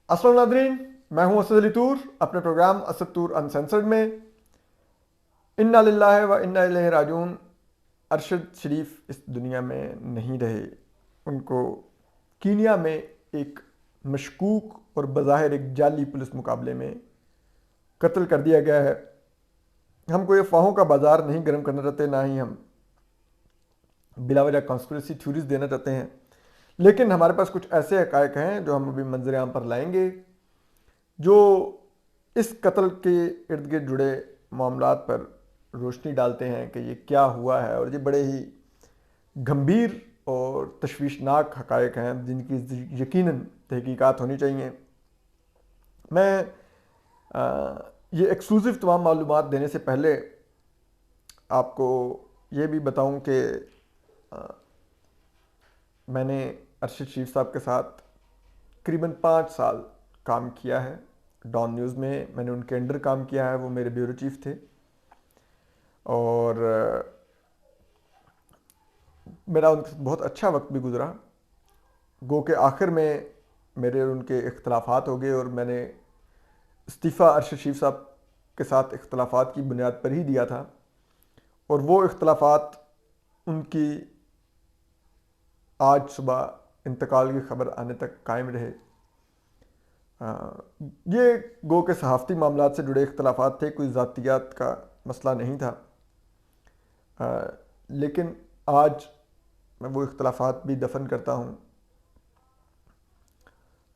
अस्सलाम नादरीन, मैं हूं असद अली तूर अपने प्रोग्राम असद तूर अनसेंसर्ड में। इन्ना लिल्लाहि व इन्ना इलैहि राजिऊन। अरशद शरीफ इस दुनिया में नहीं रहे। उनको कीनिया में एक मशकूक और बज़ाहिर एक जाली पुलिस मुकाबले में कत्ल कर दिया गया है। हम कोई अफवाहों का बाजार नहीं गर्म करना चाहते, ना ही हम बिलावजह कॉन्स्पिरेसी थ्योरीज देना चाहते हैं, लेकिन हमारे पास कुछ ऐसे हकायक हैं जो हम अभी मंजर आम पर लाएंगे, जो इस कत्ल के इर्द गिर्द जुड़े मामलात पर रोशनी डालते हैं कि ये क्या हुआ है। और ये बड़े ही गंभीर और तशवीशनाक हकायक हैं जिनकी यकीनन तहकीकात होनी चाहिए। मैं ये एक्सक्लूसिव तमाम मालूमात देने से पहले आपको ये भी बताऊं कि मैंने अरशद शरीफ साहब के साथ करीबन 5 साल काम किया है। डॉन न्यूज़ में मैंने उनके अंडर काम किया है, वो मेरे ब्यूरो चीफ थे। और मेरा उनके साथ बहुत अच्छा वक्त भी गुजरा। गो के आखिर में मेरे और उनके इख्तलाफात हो गए और मैंने इस्तीफ़ा अरशद शरीफ साहब के साथ इख्तलाफात की बुनियाद पर ही दिया था, और वो इख्तलाफात उनकी आज सुबह इंतकाल की खबर आने तक कायम रहे। ये गो के सहाफ़ती मामलात से जुड़े इख्तलाफात थे, कोई ज़ातियात का मसला नहीं था। लेकिन आज मैं वो इख्तलाफात भी दफन करता हूँ।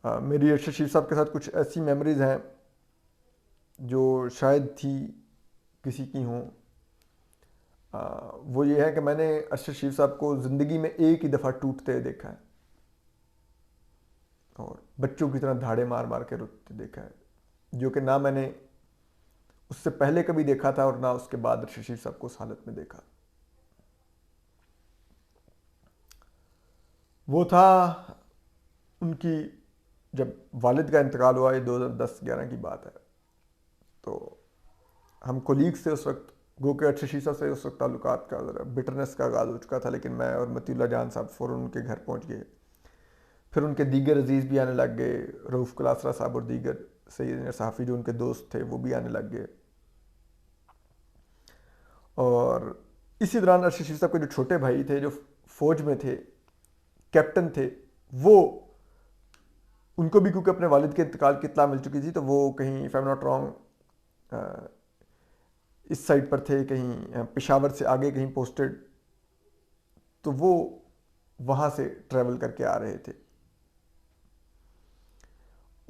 मेरी अरशद शरीफ साहब के साथ कुछ ऐसी मेमोरीज़ हैं जो शायद थी किसी की हों। वो ये है कि मैंने अरशद शरीफ साहब को ज़िंदगी में एक ही दफ़ा टूटते हुए देखा है और बच्चों की तरह धाड़े मार मार के रोते देखा है, जो कि ना मैंने उससे पहले कभी देखा था और ना उसके बाद अरशद शरीफ साहब को उस हालत में देखा। वो था उनकी जब वालिद का इंतकाल हुआ, ये 2010-11 की बात है। तो हम कोलीग्स थे उस वक्त। गो के अरशद शरीफ साहब से उस वक्त ताल्लुकात का ज़रा बिटरनेस का आगाज़ हो चुका था, लेकिन मैं और मतीउल्लाह जान साहब फ़ौरन उनके घर पहुंच गए। फिर उनके दीगर अजीज़ भी आने लग गए, रऊफ़ कलासरा साहब और दीगर सैयद सहाफ़ी जो उनके दोस्त थे वो भी आने लग गए। और इसी दौरान अरशद शरीफ साहब के जो छोटे भाई थे, जो फ़ौज में थे, कैप्टन थे, वो उनको भी क्योंकि अपने वालिद के इंतकाल की इत्तला मिल चुकी थी, तो वो कहीं if I am not wrong इस साइड पर थे, कहीं पेशावर से आगे कहीं पोस्टेड। तो वो वहाँ से ट्रैवल करके आ रहे थे,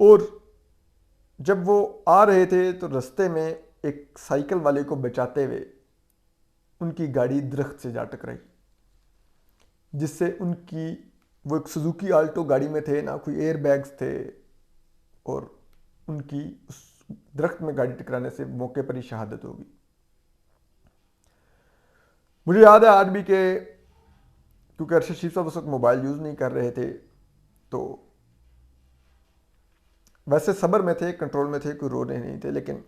और जब वो आ रहे थे तो रास्ते में एक साइकिल वाले को बचाते हुए उनकी गाड़ी दरख्त से जा टकराई, जिससे उनकी, वो एक सुजुकी आल्टो गाड़ी में थे, ना कोई एयर बैग्स थे, और उनकी उस दरख्त में गाड़ी टकराने से मौके पर ही शहादत होगी। मुझे याद है आज भी कि क्योंकि अरशद शरीफ साहब उस वक्त मोबाइल यूज़ नहीं कर रहे थे, तो वैसे सब्र में थे, कंट्रोल में थे, कोई रो रहे नहीं थे, लेकिन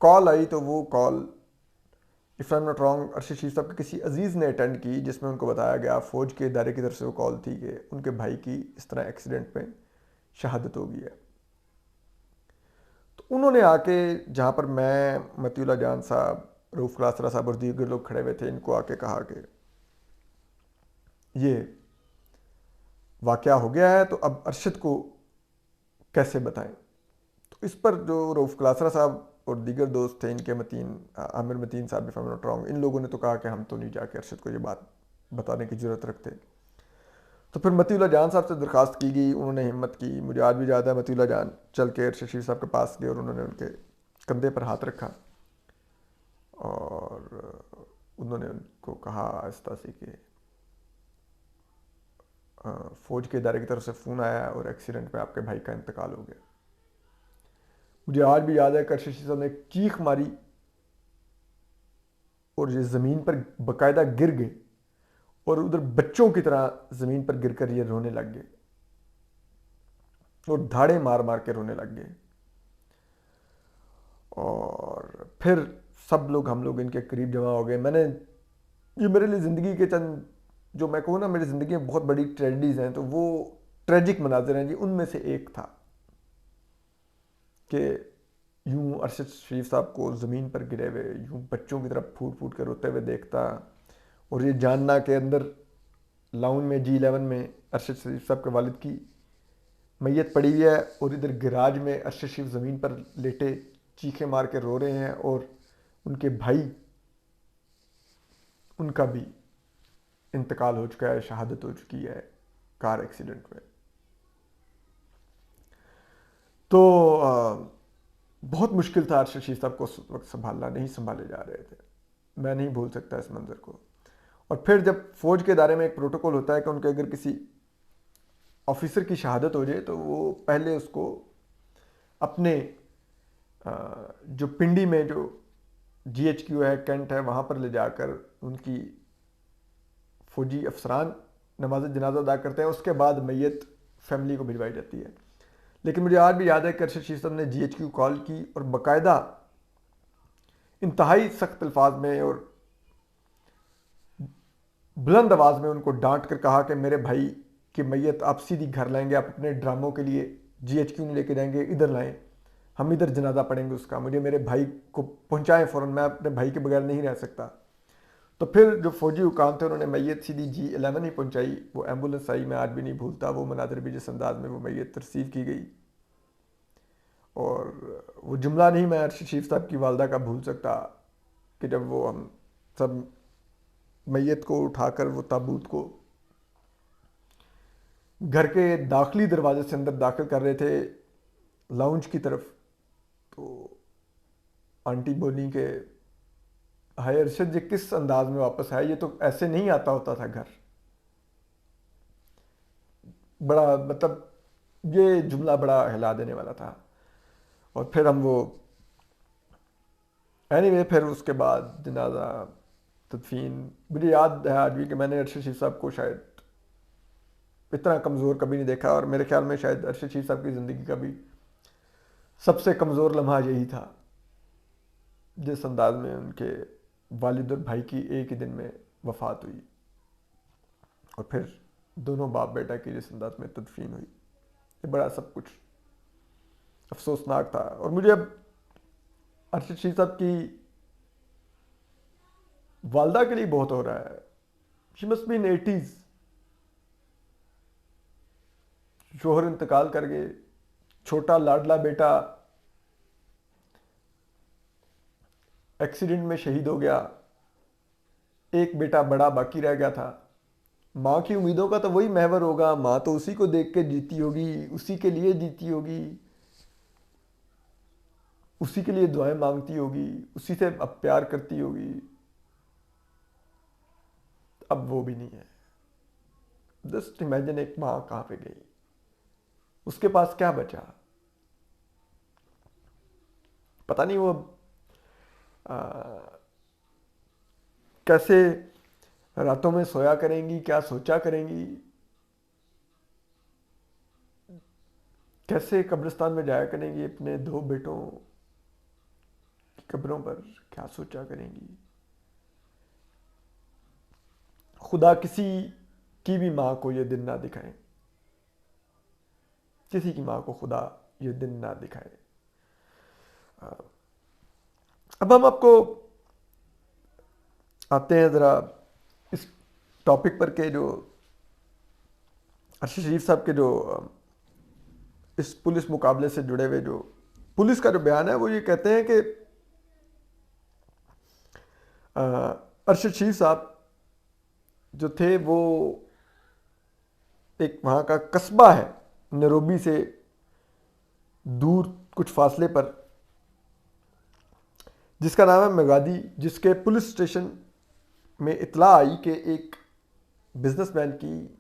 कॉल आई तो वो call if I am not wrong Arshad Sharif sahab के किसी अजीज़ ने अटेंड की, जिसमें उनको बताया गया, फ़ौज के इदारे की तरफ से वो कॉल थी कि उनके भाई की इस तरह एक्सीडेंट में शहादत हो गई है। तो उन्होंने आके, जहाँ पर मैं, मतीउल्लाह जान साहब, रऊफ़ कलासरा साहब और दीगर लोग खड़े हुए थे, इनको आके कहा कि ये वाक़या हो गया है, तो अब अरशद को कैसे बताएं। तो इस पर जो रऊफ़ कलासरा साहब और दीगर दोस्त थे इनके, Aamir Mateen sahab if I am not wrong, इन लोगों ने तो कहा कि हम तो नहीं जाके अरशद को ये बात बताने की ज़रूरत रखते। तो फिर मतीउल्लाह जान साहब से दरख्वास्त की गई, उन्होंने हिम्मत की। मुझे आज भी याद है, मतीउल्लाह जान चल के अरशद शरीफ साहब के पास गए और उन्होंने उनके कंधे पर हाथ रखा और उन्होंने उनको कहा आहिस्ता से कि फ़ौज के इदारे की तरफ से फ़ोन आया और एक्सीडेंट में आपके भाई का इंतकाल हो गया। मुझे आज भी याद है कि अरशद शरीफ साहब ने एक चीख मारी और ये ज़मीन पर बाकायदा गिर गए, और उधर बच्चों की तरह ज़मीन पर गिरकर ये रोने लग गए और धाड़े मार मार के रोने लग गए। और फिर सब लोग, हम लोग इनके करीब जमा हो गए। ये मेरे लिए ज़िंदगी के चंद, जो मैं कहूँ ना, मेरी ज़िंदगी में बहुत बड़ी ट्रेजेडीज़ हैं, तो वो ट्रेजिक मनाजिर हैं जी, उनमें से एक था। कि यूं अरशद शरीफ साहब को ज़मीन पर गिरे हुए यूं बच्चों की तरफ फूट फूट कर रोते हुए देखता, और ये जानना कि अंदर लाउंज में G11 में अरशद शरीफ साहब के वालिद की मैयत पड़ी हुई है, और इधर गैराज में अरशद शरीफ ज़मीन पर लेटे चीखें मार के रो रहे हैं, और उनके भाई उनका भी इंतकाल हो चुका है, शहादत हो चुकी है कार एक्सीडेंट में। तो बहुत मुश्किल था अरशद शरीफ साहब को उस वक्त संभालना, नहीं संभाले जा रहे थे। मैं नहीं भूल सकता इस मंज़र को। और फिर जब फ़ौज के दायरे में एक प्रोटोकॉल होता है कि उनके अगर किसी ऑफिसर की शहादत हो जाए तो वो पहले उसको अपने जो पिंडी में जो GHQ है, कैंट है, वहाँ पर ले जाकर उनकी फ़ौजी अफसरान नमाज जनाजा अदा करते हैं। उसके बाद मैयत फैमिली को भिजवाई जाती है। लेकिन मुझे आज भी याद है कि अरशद शरीफ साहब ने GHQ कॉल की और बाकायदा इंतहाई सख्त अल्फाज में और बुलंद आवाज़ में उनको डांट कर कहा कि मेरे भाई की मैयत आप सीधी घर लाएंगे, आप अपने ड्रामों के लिए GHQ नहीं लेके जाएंगे, इधर लाएं, हम इधर जनाजा पढ़ेंगे उसका, मुझे मेरे भाई को पहुंचाएं फ़ौरन, मैं अपने भाई के बगैर नहीं रह सकता। तो फिर जो फौजी हुकाम थे उन्होंने मैयत सीधी G11 ही पहुंचाई। वो एम्बुलेंस आई, मैं आज भी नहीं भूलता वो मनाजर भी, जिस अंदाज में वो मैयत रिसीव की गई। और वो जुमला नहीं मैं अरशद शरीफ साहब की वालदा का भूल सकता कि जब वो हम सब मैयत को उठाकर वो ताबूत को घर के दाखिली दरवाजे से अंदर दाखिल कर रहे थे लाउंज की तरफ, तो आंटी बोली कि हाय अरशद जी किस अंदाज में वापस आए, ये तो ऐसे नहीं आता होता था घर। बड़ा मतलब ये जुमला बड़ा हिला देने वाला था। और फिर हम वो एनीवे फिर उसके बाद जनाजा तदफीन, मुझे याद है आज भी कि मैंने अरशद शरीफ साहब को शायद इतना कमज़ोर कभी नहीं देखा, और मेरे ख्याल में शायद अरशद शरीफ साहब की ज़िंदगी का भी सबसे कमज़ोर लम्हा यही था, जिस अंदाज में उनके वालिद और भाई की एक ही दिन में वफ़ात हुई, और फिर दोनों बाप बेटा की जिस अंदाज में तदफीन हुई। ये बड़ा सब कुछ अफसोसनाक था। और मुझे अब अरशद शरीफ साहब की वालदा के लिए बहुत हो रहा है। She must be in 80s, शोहर इंतकाल कर गए, छोटा लाडला बेटा एक्सीडेंट में शहीद हो गया, एक बेटा बड़ा बाकी रह गया था। माँ की उम्मीदों का तो वही महवर होगा, माँ तो उसी को देख के जीती होगी, उसी के लिए जीती होगी, उसी के लिए दुआएं मांगती होगी, उसी से अब प्यार करती होगी। अब वो भी नहीं है। जस्ट इमेजिन एक माँ कहाँ पे गई, उसके पास क्या बचा, पता नहीं वो कैसे रातों में सोया करेंगी, क्या सोचा करेंगी, कैसे कब्रिस्तान में जाया करेंगी अपने दो बेटों की कब्रों पर, क्या सोचा करेंगी। खुदा किसी की भी माँ को ये दिन ना दिखाए, किसी की माँ को खुदा ये दिन ना दिखाए। अब हम आपको आते हैं ज़रा इस टॉपिक पर के जो अरशद शरीफ साहब के जो इस पुलिस मुकाबले से जुड़े हुए जो पुलिस का जो बयान है, वो ये कहते हैं कि अरशद शरीफ साहब जो थे वो एक वहाँ का कस्बा है नैरोबी से दूर कुछ फासले पर, जिसका नाम है मेगादी, जिसके पुलिस स्टेशन में इत्तला आई कि एक बिजनेसमैन की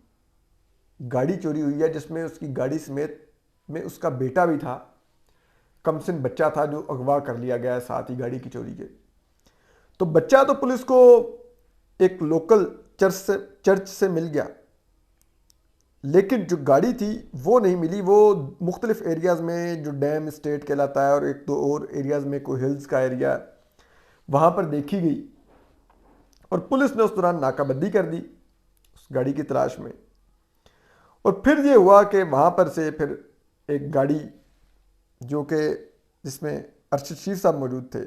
गाड़ी चोरी हुई है, जिसमें उसकी गाड़ी समेत में उसका बेटा भी था, कमसिन बच्चा था जो अगवा कर लिया गया है साथ ही गाड़ी की चोरी के। तो बच्चा तो पुलिस को एक लोकल चर्च से मिल गया, लेकिन जो गाड़ी थी वो नहीं मिली। वो मुख्तलिफ एरियाज़ में जो डैम स्टेट कहलाता है और एक दो और एरियाज़ में कोई हिल्स का एरिया, वहाँ पर देखी गई और पुलिस ने उस दौरान नाकाबंदी कर दी उस गाड़ी की तलाश में। और फिर ये हुआ कि वहाँ पर से फिर एक गाड़ी जो कि जिसमें अरशद शरीफ साहब मौजूद थे।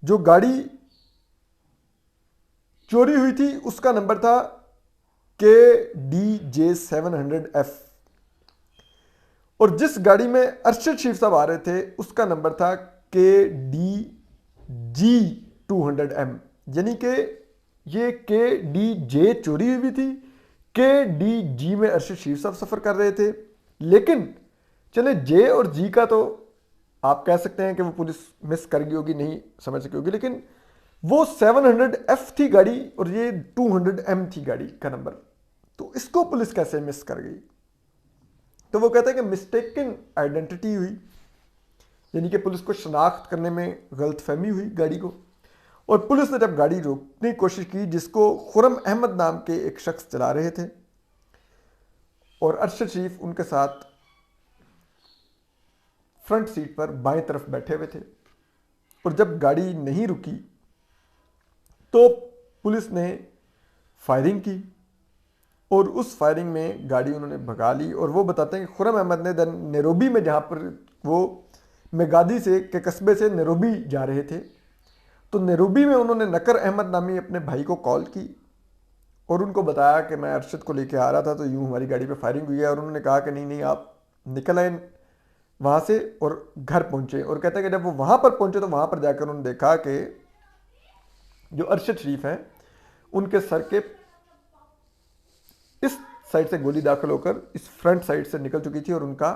जो गाड़ी चोरी हुई थी उसका नंबर था KDJ700F, और जिस गाड़ी में अरशद शरीफ साहब आ रहे थे उसका नंबर था KDG200M। यानी कि ये KDJ चोरी हुई थी, KDG में अरशद शरीफ साहब सफ़र कर रहे थे। लेकिन चले जे और जी का तो आप कह सकते हैं कि वो पुलिस मिस कर गई होगी, नहीं समझ सकी होगी, लेकिन वो 700F थी गाड़ी और ये 200M थी गाड़ी का नंबर, तो इसको पुलिस कैसे मिस कर गई? तो वो कहते हैं कि मिस्टेकन आइडेंटिटी हुई, यानी कि पुलिस को शनाख्त करने में गलतफहमी हुई गाड़ी को। और पुलिस ने जब गाड़ी रोकने की कोशिश की, जिसको खुरम अहमद नाम के एक शख्स चला रहे थे और अरशद शरीफ उनके साथ फ्रंट सीट पर बाएं तरफ बैठे हुए थे, और जब गाड़ी नहीं रुकी तो पुलिस ने फायरिंग की और उस फायरिंग में गाड़ी उन्होंने भगा ली। और वो बताते हैं कि खुरम अहमद ने देन नैरोबी में, जहाँ पर वो मेगादी से के कस्बे से नैरोबी जा रहे थे, तो नैरोबी में उन्होंने नकर अहमद नामी अपने भाई को कॉल की और उनको बताया कि मैं अरशद को लेके आ रहा था तो यूँ हमारी गाड़ी पे फायरिंग हुई है। और उन्होंने कहा कि नहीं नहीं आप निकल आए वहाँ से और घर पहुँचे। और कहते हैं कि जब वो वहाँ पर पहुँचे तो वहाँ पर जाकर उन्होंने देखा कि जो अरशद शरीफ हैं उनके सर के इस साइड से गोली दाखिल होकर इस फ्रंट साइड से निकल चुकी थी और उनका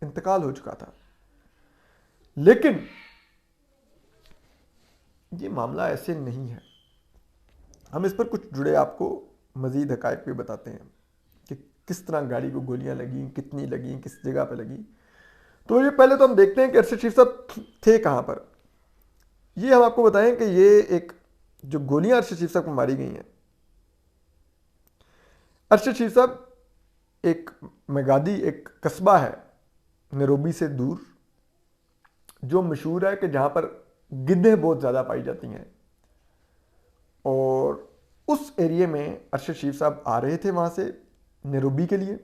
इंतकाल हो चुका था। लेकिन ये मामला ऐसे नहीं है। हम इस पर कुछ जुड़े आपको मजीद हकायक भी बताते हैं कि किस तरह गाड़ी को गोलियां लगी, कितनी लगी, किस जगह पे लगी। तो ये पहले तो हम देखते हैं कि अरशद शरीफ साहब थे कहाँ पर। ये हम आपको बताएं कि ये एक जो गोलियां अरशद शरीफ साहब को मारी गई हैं, अरशद शरीफ साहब एक मेगादी एक कस्बा है नैरोबी से दूर, जो मशहूर है कि जहाँ पर गिद्धें बहुत ज़्यादा पाई जाती हैं। और उस एरिए में अरशद शरीफ साहब आ रहे थे वहाँ से नैरोबी के लिए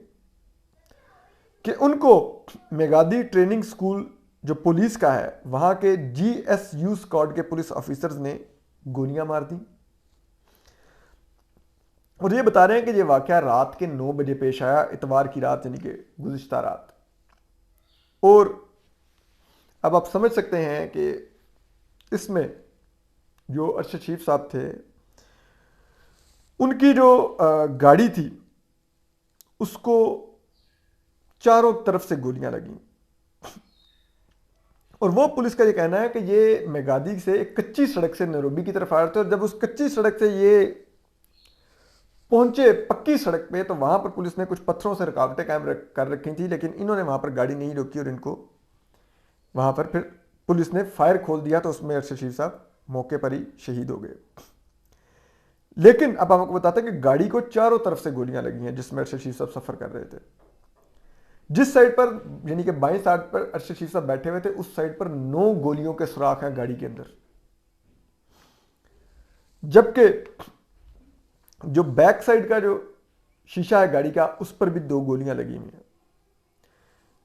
कि उनको मेगादी ट्रेनिंग स्कूल जो पुलिस का है वहाँ के GSU स्क्वाड के पुलिस ऑफिसर्स ने गोलियां मार दी। और ये बता रहे हैं कि ये वाकया रात के 9 बजे पेश आया, इतवार की रात, यानी कि गुज़िश्ता रात। और अब आप समझ सकते हैं कि इसमें जो अरशद शरीफ साहब थे उनकी जो गाड़ी थी उसको चारों तरफ से गोलियां लगी। और वो पुलिस का ये कहना है कि ये मेगादी से एक कच्ची सड़क से नैरोबी की तरफ आ रहे थे, और जब उस कच्ची सड़क से ये पहुंचे पक्की सड़क पे तो वहां पर पुलिस ने कुछ पत्थरों से रुकावटें कायम कर रखी थी, लेकिन इन्होंने वहां पर गाड़ी नहीं रोकी और इनको वहां पर फिर पुलिस ने फायर खोल दिया, तो उसमें अरशद शरीफ साहब मौके पर ही शहीद हो गए। लेकिन अब आपको बताते हैं कि गाड़ी को चारों तरफ से गोलियां लगी हैं जिसमें अरशद शरीफ साहब सफर कर रहे थे। जिस साइड पर यानी कि बाएं साइड पर अरशद शरीफ साहब बैठे हुए थे उस साइड पर 9 गोलियों के सुराख हैं गाड़ी के अंदर, जबकि जो बैक साइड का जो शीशा है गाड़ी का उस पर भी 2 गोलियां लगी हुई हैं,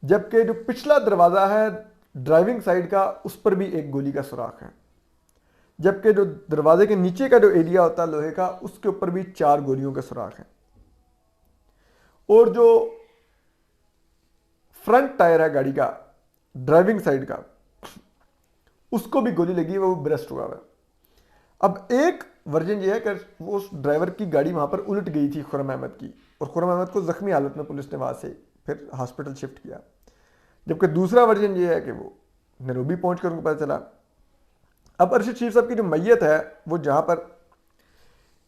जबकि जो पिछला दरवाजा है ड्राइविंग साइड का उस पर भी 1 गोली का सुराख है, जबकि जो दरवाजे के नीचे का जो एरिया होता है लोहे का उसके ऊपर भी 4 गोलियों के सुराख हैं। और जो फ्रंट टायर है गाड़ी का ड्राइविंग साइड का उसको भी गोली लगी है, वो ब्रेस्ट हुआ है। अब एक वर्जन ये है कि वो उस ड्राइवर की गाड़ी वहां पर उलट गई थी खुरम अहमद की, और खुरम अहमद को जख्मी हालत में पुलिस ने वहां से फिर हॉस्पिटल शिफ्ट किया। जबकि दूसरा वर्जन ये है कि वो नैरोबी पहुंचकर उनको पता चला। अब अरशद शरीफ साहब की जो मैयत है वो जहां पर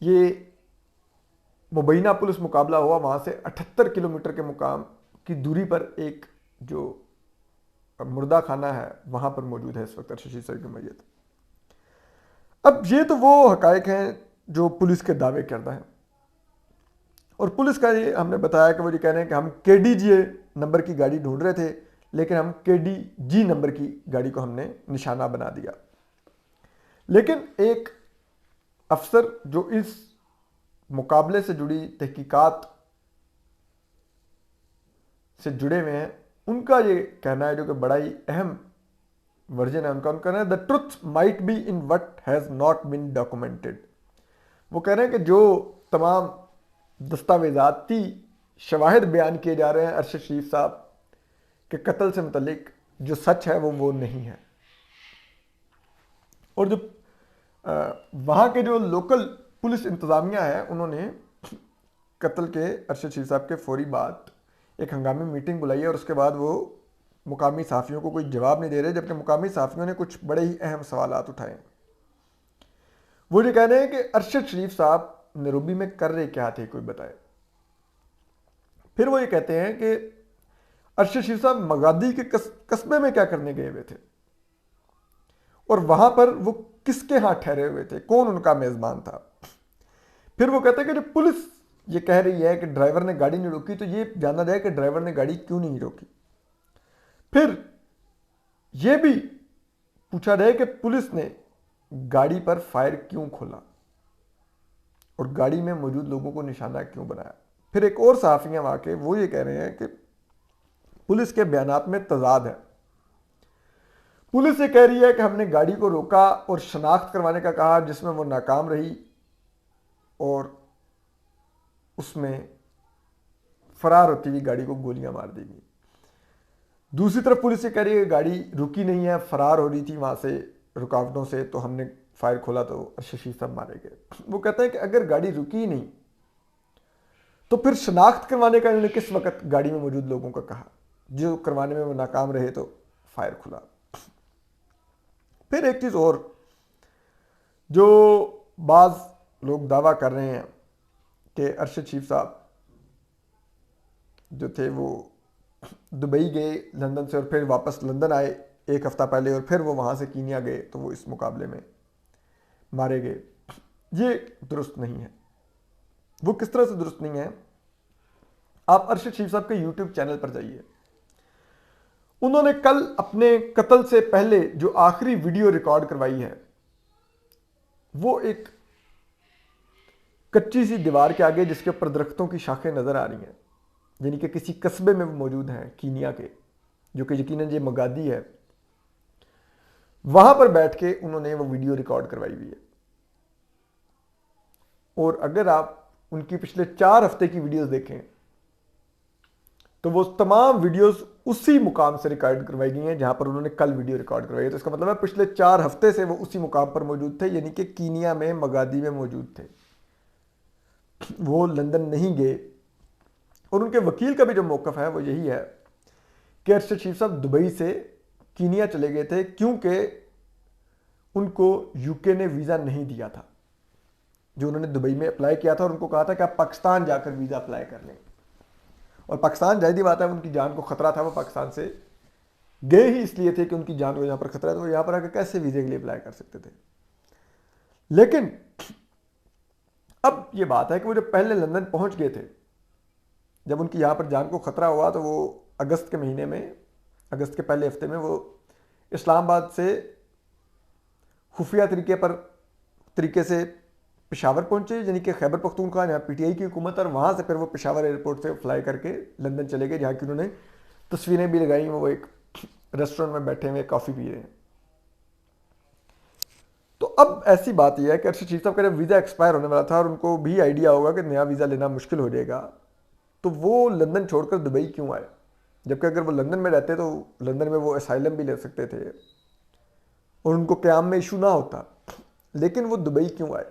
ये मुबैना पुलिस मुकाबला हुआ वहां से 78 किलोमीटर के मुकाम की दूरी पर एक जो मुर्दा खाना है वहां पर मौजूद है इस वक्त अरशद शरीफ साहब की मैयत। अब ये तो वो हकायक हैं जो पुलिस के दावे करता है, और पुलिस का ये हमने बताया कि वो ये कह रहे हैं कि हम KDJ नंबर की गाड़ी ढूंढ रहे थे, लेकिन हम KDG नंबर की गाड़ी को हमने निशाना बना दिया। लेकिन एक अफसर जो इस मुकाबले से जुड़ी तहकीकात से जुड़े हुए हैं उनका ये कहना है, जो कि बड़ा ही अहम वर्जन है उनका कहना है, the truth might be in what has not been documented. वो कह रहे हैं कि जो तमाम दस्तावेजाती शवाहिद बयान किए जा रहे हैं अरशद शरीफ साहब के कत्ल से मुतल्लिक, जो सच है वो नहीं है। और जो वहाँ के जो लोकल पुलिस इंतज़ामिया है, उन्होंने कत्ल के अरशद शरीफ साहब के फौरी बाद एक हंगामी मीटिंग बुलाई है और उसके बाद वो मुकामी सहाफ़ियों को कोई जवाब नहीं दे रहे, जबकि मुकामी सहाफ़ियों ने कुछ बड़े ही अहम सवालात उठाए। वो ये कह रहे हैं कि अरशद शरीफ साहब नैरोबी में कर रहे क्या थे, कोई बताए। फिर वो ये कहते हैं कि अरशद शरीफ साहब मगादी के कस्बे में क्या करने गए हुए थे और वहां पर वो किसके हाथ ठहरे हुए थे, कौन उनका मेज़बान था। फिर वो कहते हैं कि जो पुलिस ये कह रही है कि ड्राइवर ने गाड़ी नहीं रोकी, तो ये जानना जाए कि ड्राइवर ने गाड़ी क्यों नहीं रोकी। फिर यह भी पूछा जाए कि पुलिस ने गाड़ी पर फायर क्यों खोला और गाड़ी में मौजूद लोगों को निशाना क्यों बनाया। फिर एक और सहाफ़ी हैं वहाँ के, वो ये कह रहे हैं कि पुलिस के बयानात में तजाद है। पुलिस ये कह रही है कि हमने गाड़ी को रोका और शनाख्त करवाने का कहा, जिसमें वो नाकाम रही और उसमें फरार होती हुई गाड़ी को गोलियां मार दी गई। दूसरी तरफ पुलिस ये कह रही है कि गाड़ी रुकी नहीं है, फरार हो रही थी वहाँ से रुकावटों से, तो हमने फायर खोला तो अरशद शरीफ साहब मारे गए। वो कहते हैं कि अगर गाड़ी रुकी ही नहीं तो फिर शनाख्त करवाने का इन्होंने किस वक्त गाड़ी में मौजूद लोगों का कहा, जो करवाने में वो नाकाम रहे तो फायर खुला। फिर एक चीज़ और, जो बाज़ लोग दावा कर रहे हैं कि अरशद शरीफ साहब जो थे वो दुबई गए लंदन से और फिर वापस लंदन आए एक हफ़्ता पहले और फिर वो वहाँ से कीनिया गए, तो वो इस मुकाबले में मारे गए। ये दुरुस्त नहीं है। वो किस तरह से दुरुस्त नहीं है, आप अरशद शरीफ साहब के यूट्यूब चैनल पर जाइए। उन्होंने कल अपने कत्ल से पहले जो आखिरी वीडियो रिकॉर्ड करवाई है, वो एक कच्ची सी दीवार के आगे जिसके ऊपर दरख्तों की शाखें नज़र आ रही हैं, यानी कि किसी कस्बे में वो मौजूद हैं कीनिया के, जो कि यकीनन ये मगादी है। वहां पर बैठ के उन्होंने वो वीडियो रिकॉर्ड करवाई हुई है। और अगर आप उनकी पिछले 4 हफ्ते की वीडियोस देखें तो वो तमाम वीडियोस उसी मुकाम से रिकॉर्ड करवाई गई हैं जहां पर उन्होंने कल वीडियो रिकॉर्ड करवाई है। तो इसका मतलब है पिछले 4 हफ्ते से वो उसी मुकाम पर मौजूद थे, यानी कि कीनिया में मगादी में मौजूद थे, वो लंदन नहीं गए। और उनके वकील का भी जो मौक़िफ़ है वो यही है कि अरशद शरीफ साहब दुबई से कीनिया चले गए थे क्योंकि उनको यूके ने वीज़ा नहीं दिया था, जो उन्होंने दुबई में अप्लाई किया था, और उनको कहा था कि आप पाकिस्तान जाकर वीज़ा अप्लाई कर लें। और पाकिस्तान जाहिर सी बात है उनकी जान को ख़तरा था, वो पाकिस्तान से गए ही इसलिए थे कि उनकी जान को यहाँ पर ख़तरा है, तो वो यहाँ पर आकर कैसे वीज़े के लिए अप्लाई कर सकते थे। लेकिन अब ये बात है कि वो जब पहले लंदन पहुँच गए थे, जब उनकी यहाँ पर जान को ख़तरा हुआ, तो वो अगस्त के महीने में, अगस्त के पहले हफ्ते में वो इस्लामाबाद से खुफिया तरीके से पेशावर पहुंचे, यानी कि खैबर पख्तूनख्वा, यहाँ पीटीआई की हुकूमत, और वहाँ से फिर वो पेशावर एयरपोर्ट से फ्लाई करके लंदन चले गए, जहाँ की उन्होंने तस्वीरें भी लगाई। वो एक रेस्टोरेंट में बैठे हुए कॉफ़ी पी रहे हैं। तो अब ऐसी बात यह है कि अरशद शरीफ साहब का जब वीज़ा एक्सपायर होने वाला था और उनको भी आइडिया होगा कि नया वीज़ा लेना मुश्किल हो जाएगा, तो वो लंदन छोड़कर दुबई क्यों आए, जबकि अगर वो लंदन में रहते तो लंदन में वो असाइलम भी ले सकते थे और उनको क़याम में इशू ना होता। लेकिन वो दुबई क्यों आए?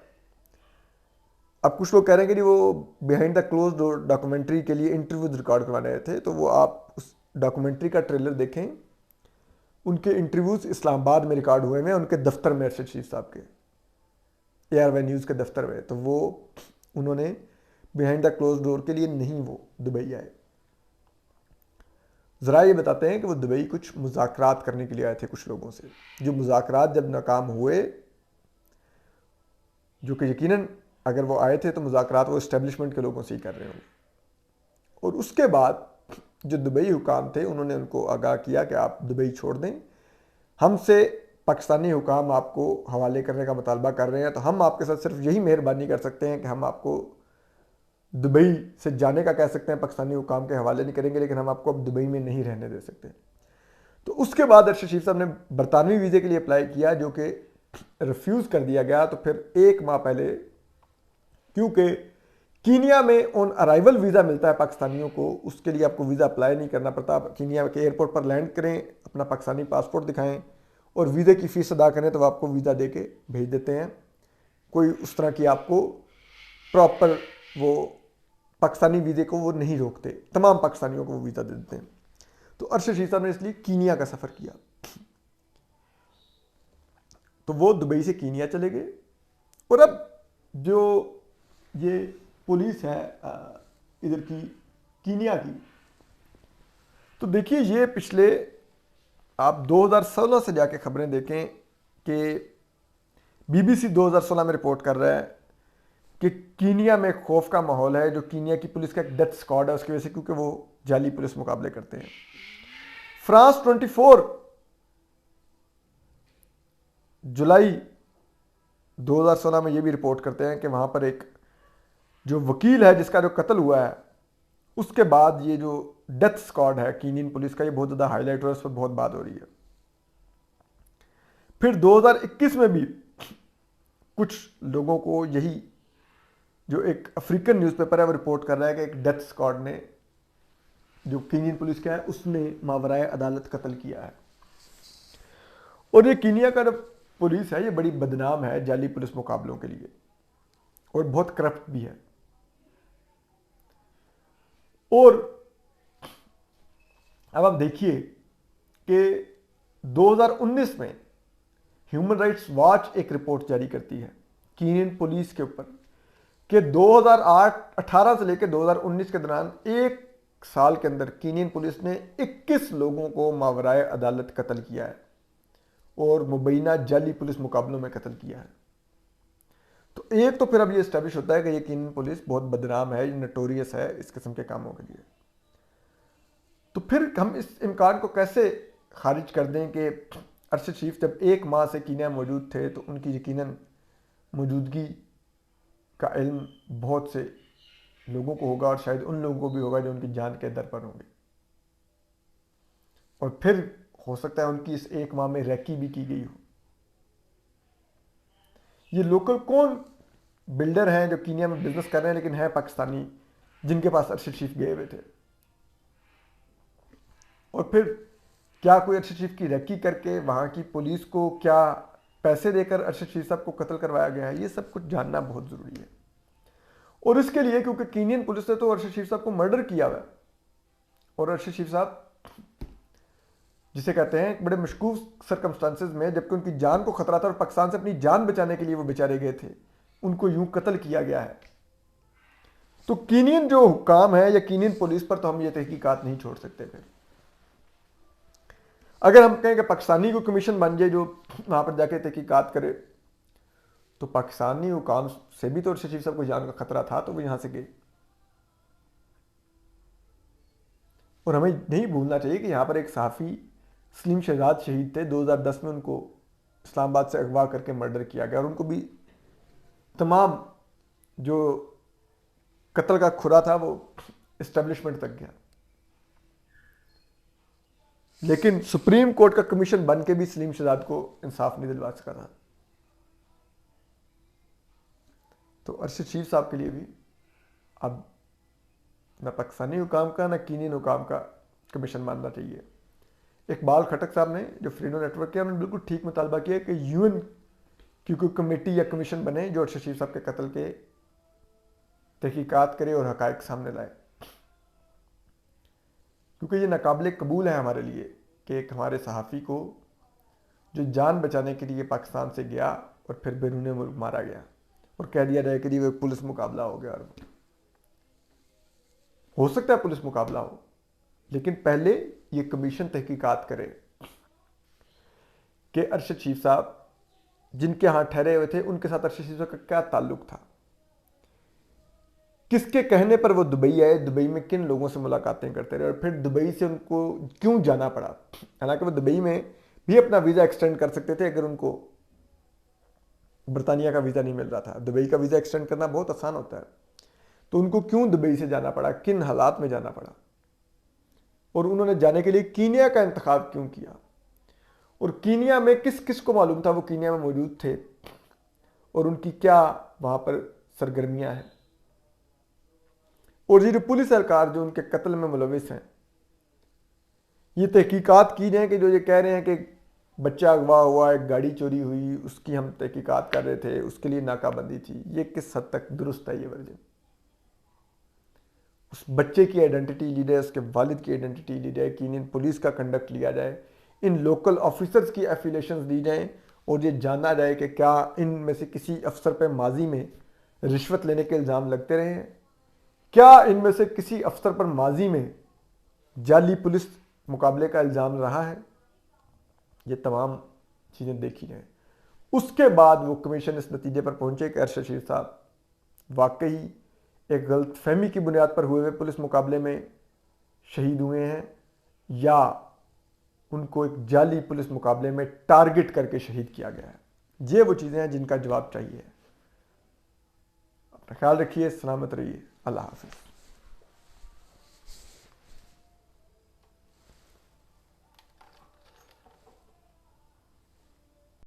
अब कुछ लोग कह रहे हैं कि वो behind the close door documentary के लिए इंटरव्यूज रिकॉर्ड करवाने आए थे, तो वो आप उस डॉक्यूमेंट्री का ट्रेलर देखें, उनके इंटरव्यूज इस्लामाबाद में रिकॉर्ड हुए हैं, उनके दफ्तर में, अरशद शरीफ साहब के ARY न्यूज़ के दफ्तर में। तो वो उन्होंने बिहाइंड द क्लोज डोर के लिए नहीं वो दुबई आए। ज़रा ये बताते हैं कि वो दुबई कुछ मुज़ाकरात करने के लिए आए थे कुछ लोगों से, जो मुज़ाकरात जब नाकाम हुए, जो कि यकीनन अगर वो आए थे तो मुज़ाकरात वो इस्टेब्लिशमेंट के लोगों से ही कर रहे होंगे। और उसके बाद जो दुबई हुकाम थे उन्होंने उनको आगाह किया कि आप दुबई छोड़ दें, हमसे पाकिस्तानी हुकाम आपको हवाले करने का मुतालबा कर रहे हैं, तो हम आपके साथ सिर्फ यही मेहरबानी कर सकते हैं कि हम आपको दुबई से जाने का कह सकते हैं, पाकिस्तानी हुकाम के हवाले नहीं करेंगे, लेकिन हम आपको अब दुबई में नहीं रहने दे सकते। तो उसके बाद अरशद शरीफ साहब ने बरतानवी वीज़े के लिए अप्लाई किया, जो कि रिफ्यूज़ कर दिया गया। तो फिर 1 माह पहले, क्योंकि कीनिया में ऑन अराइवल वीज़ा मिलता है पाकिस्तानियों को, उसके लिए आपको वीज़ा अप्लाई नहीं करना पड़ता। आप कीनिया के एयरपोर्ट पर लैंड करें, अपना पाकिस्तानी पासपोर्ट दिखाएं और वीज़े की फ़ीस अदा करें, तो वो आपको वीज़ा दे के भेज देते हैं। कोई उस तरह की आपको प्रॉपर वो पाकिस्तानी वीज़े को वो नहीं रोकते, तमाम पाकिस्तानियों को वो वीज़ा दे देते हैं। तो अरशद शरीफ साहब ने इसलिए कीनिया का सफ़र किया। तो वो दुबई से कीनिया चले गए। और अब जो ये पुलिस है इधर की कीनिया की, तो देखिए ये पिछले आप 2016 से जाके खबरें देखें कि बीबीसी 2016 में रिपोर्ट कर रहा है कि कीनिया में खौफ का माहौल है। जो कीनिया की पुलिस का एक डेथ स्क्वाड है उसकी वजह से, क्योंकि वो जाली पुलिस मुकाबले करते हैं। फ्रांस 24 जुलाई 2016 में ये भी रिपोर्ट करते हैं कि वहाँ पर एक जो वकील है जिसका जो कत्ल हुआ है, उसके बाद ये जो डेथ स्क्वाड है कीनियन पुलिस का, ये बहुत ज़्यादा हाईलाइट हो रहा है, उस पर बहुत बात हो रही है। फिर 2021 में भी कुछ लोगों को यही जो एक अफ्रीकन न्यूज़पेपर है वो रिपोर्ट कर रहा है कि एक डेथ स्क्वाड ने जो कीनियन पुलिस का है उसने मावराए अदालत कत्ल किया है। और ये कीनिया का जो पुलिस है ये बड़ी बदनाम है जाली पुलिस मुकाबलों के लिए और बहुत करप्ट भी है। और अब आप देखिए कि 2019 में ह्यूमन राइट्स वॉच एक रिपोर्ट जारी करती है कीनियन पुलिस के ऊपर कि 2018 से लेकर 2019 के दौरान 1 साल के अंदर कीनियन पुलिस ने 21 लोगों को मावराए अदालत कत्ल किया है और मुबैना जाली पुलिस मुकाबलों में कत्ल किया है। तो एक तो फिर अब ये इस्टेब्लिश होता है कि ये कीनियन पुलिस बहुत बदनाम है, नोटोरियस है इस किस्म के कामों के लिए। तो फिर हम इस इम्कान को कैसे खारिज कर दें कि अरशद शरीफ जब 1 माह से कीनिया मौजूद थे तो उनकी यकीनन मौजूदगी का इल्म बहुत से लोगों को होगा और शायद उन लोगों को भी होगा जो उनकी जान के दर पर होंगे। और फिर हो सकता है उनकी इस 1 माह में रैकी भी की गई हो। ये लोकल कौन बिल्डर हैं जो कीनिया में बिजनेस कर रहे हैं लेकिन हैं पाकिस्तानी, जिनके पास अरशद शरीफ गए हुए थे? और फिर क्या कोई अरशद शरीफ की रैकी करके वहाँ की पुलिस को क्या पैसे देकर अरशद शरीफ साहब को कत्ल करवाया गया है? ये सब कुछ जानना बहुत ज़रूरी है। और इसके लिए क्योंकि कीनियन पुलिस ने तो अरशद शरीफ साहब को मर्डर किया हुआ है और अरशद शरीफ साहब जिसे कहते हैं बड़े मशकूक सरकमस्टांसेस में, जबकि उनकी जान को खतरा था और पाकिस्तान से अपनी जान बचाने के लिए वो बेचारे गए थे, उनको यूं कत्ल किया गया है। तो कीनियन जो हुक्काम है या कीनियन पुलिस पर तो हम ये तहकीकात नहीं छोड़ सकते। फिर अगर हम कहें कि पाकिस्तानी को कमीशन बन जाए जो वहां पर जाके तहकीकात करे, तो पाकिस्तानी हुकाम से भी तो अरशद शरीफ साहब को जान का खतरा था, तो वो यहां से गए। और हमें नहीं भूलना चाहिए कि यहां पर एक सहाफ़ी सलीम शहजाद शहीद थे। 2010 में उनको इस्लामाबाद से अगवा करके मर्डर किया गया और उनको भी तमाम जो कत्ल का खुरा था वो इस्टेब्लिशमेंट तक गया, लेकिन सुप्रीम कोर्ट का कमीशन बन के भी सलीम शहजाद को इंसाफ नहीं दिलवा सका था। तो अरशद शरीफ साहब के लिए भी अब न पाकिस्तानी हुकाम का न कीनियन हुकाम का कमीशन मानना चाहिए। इकबाल खटक साहब ने जो फ्रीडम नेटवर्क किया, उन्होंने बिल्कुल ठीक मुतालबा किया कि यूएन की कोई कमेटी या कमीशन बने जो अरशद शरीफ साहब के कत्ल के तहकीकात करे और हकायक सामने लाए, क्योंकि ये नाकाबिले कबूल है हमारे लिए कि एक हमारे सहाफ़ी को जो जान बचाने के लिए पाकिस्तान से गया और फिर बैरून मुल्क मारा गया और कह दिया जाए कि वो पुलिस मुकाबला हो गया। और हो सकता है पुलिस मुकाबला हो, लेकिन पहले ये कमीशन तहकीकात करे कि अरशद शरीफ साहब जिनके यहाँ ठहरे हुए थे उनके साथ अरशद शरीफ साहब का क्या ताल्लुक था, किसके कहने पर वो दुबई आए, दुबई में किन लोगों से मुलाकातें करते रहे और फिर दुबई से उनको क्यों जाना पड़ा। हालांकि वो दुबई में भी अपना वीज़ा एक्सटेंड कर सकते थे अगर उनको बरतानिया का वीज़ा नहीं मिल रहा था। दुबई का वीज़ा एक्सटेंड करना बहुत आसान होता है। तो उनको क्यों दुबई से जाना पड़ा, किन हालात में जाना पड़ा, और उन्होंने जाने के लिए कीनिया का इंतखाब क्यों किया, और कीनिया में किस किस को मालूम था वो कीनिया में मौजूद थे और उनकी क्या वहाँ पर सरगर्मियाँ हैं। और ये जो पुलिस सरकार जो उनके कत्ल में मुलविस हैं, ये तहकीकात की जाए कि जो ये कह रहे हैं कि बच्चा अगवा हुआ, एक गाड़ी चोरी हुई, उसकी हम तहकीकात कर रहे थे, उसके लिए नाकाबंदी थी, ये किस हद तक दुरुस्त है ये वर्जन। उस बच्चे की आइडेंटिटी ली जाए, उसके वालिद की आइडेंटिटी ली जाए, कीनियन पुलिस का कंडक्ट लिया जाए, इन लोकल ऑफिसर्स की एफिलेशंस दी जाएं और ये जाना जाए कि क्या इनमें से किसी अफसर पर माजी में रिश्वत लेने के इल्ज़ाम लगते रहे हैं, क्या इनमें से किसी अफसर पर माजी में जाली पुलिस मुकाबले का इल्ज़ाम रहा है। ये तमाम चीज़ें देखी जाएँ। उसके बाद वो कमीशन इस नतीजे पर पहुंचे कि अरशद शेख साहब वाकई एक गलत फहमी की बुनियाद पर हुए हुए पुलिस मुकाबले में शहीद हुए हैं या उनको एक जाली पुलिस मुकाबले में टारगेट करके शहीद किया गया है। ये वो चीज़ें हैं जिनका जवाब चाहिए। अपना ख्याल रखिए, सलामत रहिए, अल्लाह हाफिज़।